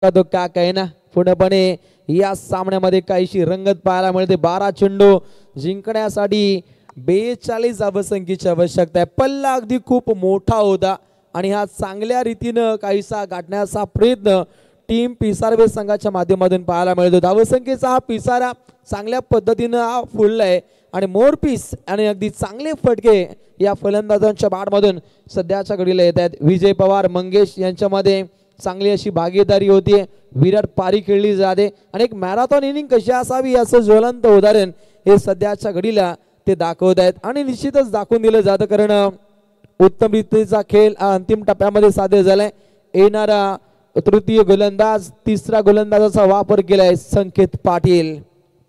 तो का कहना पूर्णपणे या सामन्यामध्ये काहीशी रंगत पाहायला मिळते। 12 चेंडू जिंकण्यासाठी 42 धावसंख्येची आवश्यकता आहे। पल्ला अगदी खूप मोठा होता आणि हा चांगल्या रीतीने काहीसा गाठण्याचा प्रयत्न टीम पिसारवे संघाच्या माध्यमातून पाहायला मिळतो। धावसंख्येचा हा पिसारा चांगल्या पद्धतीने हा फुललाय आणि मोरपीस आणि अगदी चांगले फटके या फलंदाजांच्या बॅटमधून सध्याच्या घडीला येत आहेत। विजय पवार मंगेश यांच्यामध्ये चांगली अशी भागीदारी होती। विराट पारी खेळली जाते आणि एक मॅरेथॉन इनिंग कशी असावी याचं ज्वलंत उदाहरण हे सध्याच्या घडीला ते दाखवत आहेत आणि निश्चितच दाखवून दिलं जातं कारण उत्तम रीतीचा खेळ अंतिम टप्प्यामध्ये साध्य झालाय। येणारा तृतीय गोलंदाज तिसरा गोलंदाजाचा वापर केलाय संकेत पाटील।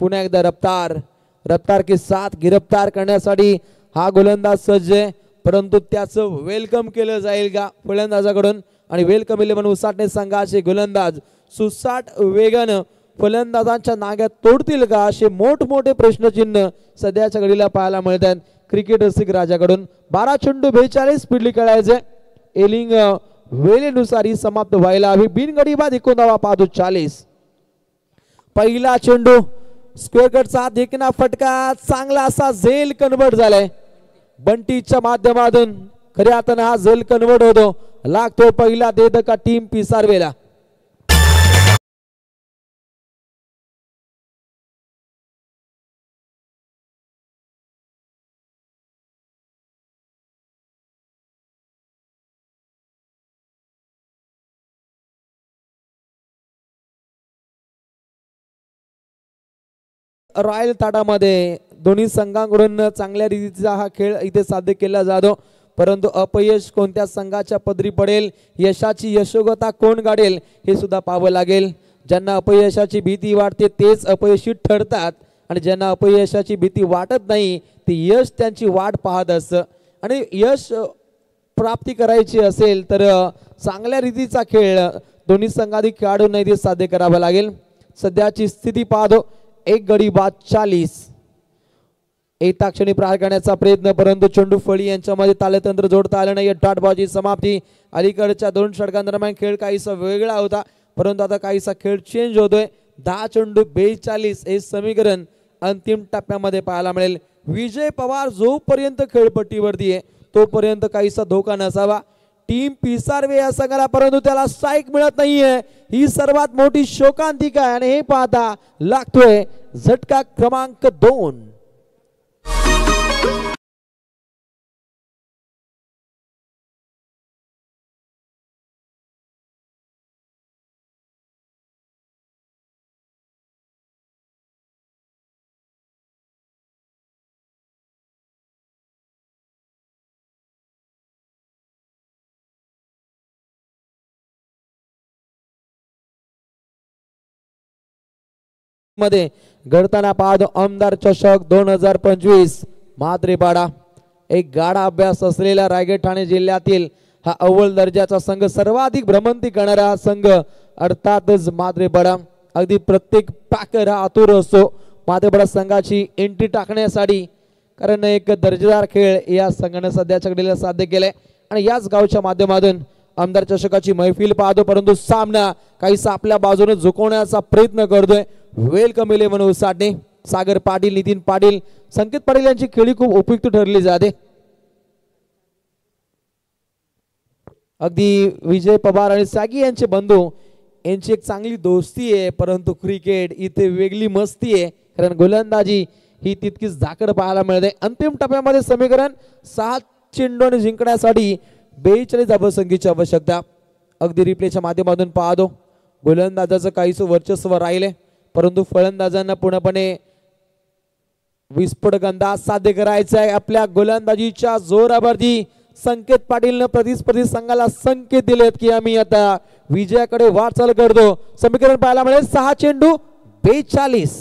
पुन्हा एकदा रफ्तार के साथ गिरफ्तार करण्यासाठी हा गोलंदाज सज्ज आहे, परंतु त्याचं वेलकम केलं जाईल का फलंदाजाकडून आणि वेलकम 11 उसाटणे संघाचे गोलंदाज सुसाट वेगानं फलंदाजांच्या नाग्यात तोडतील का असे मोठमोठे प्रश्नचिन्ह सध्याच्या घडीला पाहायला मिळतात क्रिकेट रसिक राजाकडून। 12 चेंडू 42 स्पीडली खेळायचे। एलिंग वेळेनुसार ही समाप्त व्हायला हवी। बिनगडी बाद 39 पहिला चेंडू स्क्वेअर कटचा देखना फटका चांगला असा झेल कन्वर्ट झालाय बंटीच्या माध्यमातून। खऱ्या अर्थाने हा झेल कन्वर्ट होतो, लागतो पहिला देदका टीम पिसारवेला। रॉयल ताटामध्ये दोन्ही संघांकडून चांगल्या रीतीचा हा खेळ इथे साध्य केला जातो, परंतु अपयश कोणत्या संघाच्या पदरी पडेल, यशाची यशोगता कोण गाडेल हे सुद्धा पाहावं लागेल। ज्यांना अपयशाची भीती वाटते तेच अपयशी ठरतात आणि ज्यांना अपयशाची भीती वाटत नाही ते यश त्यांची वाट पाहत असतं आणि यश प्राप्ती करायची असेल तर चांगल्या रीतीचा खेळ दोन्ही संघातील खेळाडूंना इथे साध्य करावा लागेल। सध्याची स्थिती पाहतो 1 गडी बाद 40 एका क्षणी प्रहार करण्याचा प्रयत्न, परंतु चेंडू फळी यांच्यामध्ये तालतंत्र जोडता आलं नाही। डॉटबॉलची समाप्ती। अलीकडच्या 2 षटकांदरम्यान खेळ काहीसा वेगळा होता, परंतु आता काहीसा खेळ चेंज होतोय। 10 चेंडू 42 हे समीकरण अंतिम टप्प्यामध्ये पाहायला मिळेल। विजय पवार जोपर्यंत खेळपट्टीवरती आहे तोपर्यंत काहीसा धोका नसावा टीम पिसारवे या संघाला, परंतु त्याला स्ट्राइक मिळत नाहीये ही सर्वात मोठी शोकांतिका आहे आणि हे पाहता लागतोय झटका क्रमांक 2। मध्ये घडताना पाहतो आमदार चषक 2025 म्हात्रेपाडा। एक गाढा अभ्यास असलेला रायगड ठाणे जिल्ह्यातील हा अव्वल दर्जाचा संघ, सर्वाधिक भ्रमंती करणारा संघ अर्थातच म्हात्रेपाडा। अगदी प्रत्येक पॅकर हा आतुर असतो म्हात्रेपाडा संघाची एंट्री टाकण्यासाठी, कारण एक दर्जेदार खेळ या संघाने सध्याच्या घडीला साध्य केलाय आणि याच गावच्या माध्यमातून आमदार चषकाची मैफिल पाहतो, परंतु सामना काहीसा आपल्या बाजूने झुकवण्याचा प्रयत्न करतोय। वेलकम 11 उसाटणे सागर पाटील, नितीन पाटील, संकेत पाटील यांची खेळी खूप उपयुक्त ठरली जाते। अगदी विजय पवार आणि सागी यांचे बंधू यांची एक चांगली दोस्ती आहे, परंतु क्रिकेट इथे वेगळी मस्ती आहे कारण गोलंदाजी ही तितकीच झाकड पाहायला मिळते। अंतिम टप्प्यामध्ये समीकरण 6 चेंडूने जिंकण्यासाठी 42 धावसंख्येची आवश्यकता। अगदी रिप्लेच्या माध्यमातून पाहतो गोलंदाजाचं काहीसं वर्चस्व राहिले, परंतु फलंदाजांना पूर्णपणे विस्फोटक अंदाज साध्य करायचा आहे। आपल्या गोलंदाजीच्या जोरावरती संकेत पाटीलने प्रतिस्पर्धी संघाला संकेत दिलेत की आम्ही आता विजयाकडे वाटचाल करतो। समीकरण पाहायला मिळेल 6 चेंडू 42